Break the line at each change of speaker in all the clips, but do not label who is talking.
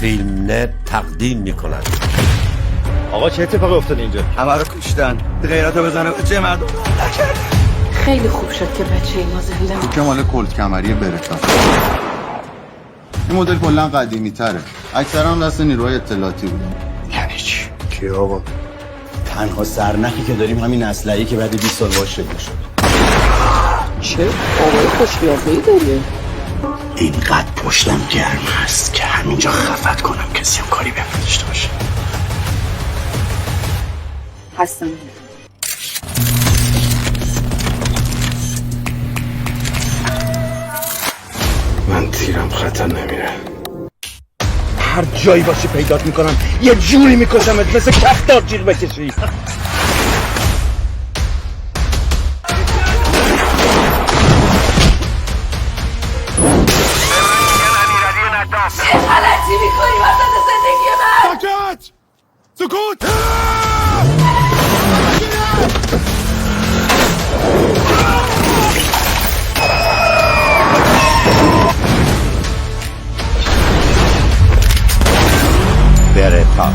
فیلم نه تقدیم میکنند.
آقا چه اتفاقی افتاد اینجا؟
همه رو کشتن. غیرتو بزنه بچه مردم نکرد.
خیلی خوب شد که بچه ما زنده
تو که مال کلت کمری برتا. این مدل کلا قدیمی تره. اکثرا هم دست نیروهای اطلاعاتی بود.
یعنی چی؟
کی آقا؟ تنها سرنخی که داریم همین اسلحه‌ای که بعد 20 سال باهاش شده شد.
چه آقای خوشقیافه‌ای داری؟
اینقدر پشتم گرم هست که همینجا خفت کنم کسی هم کاری بهم نداشته باشه.
هستم.
من تیرم خطر نمیره.
هر جایی باشه پیدات میکنم یه جوری میکشمت مثل کفتار جیغ بکشی.
چه غلطی میکنی وسط زندگی من؟
ساکت! سکوت!
برتا،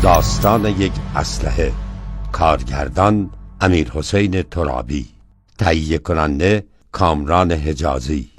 داستان یک اسلحه. کارگردان امیرحسین ترابی، تهیه کننده کامران حجازی،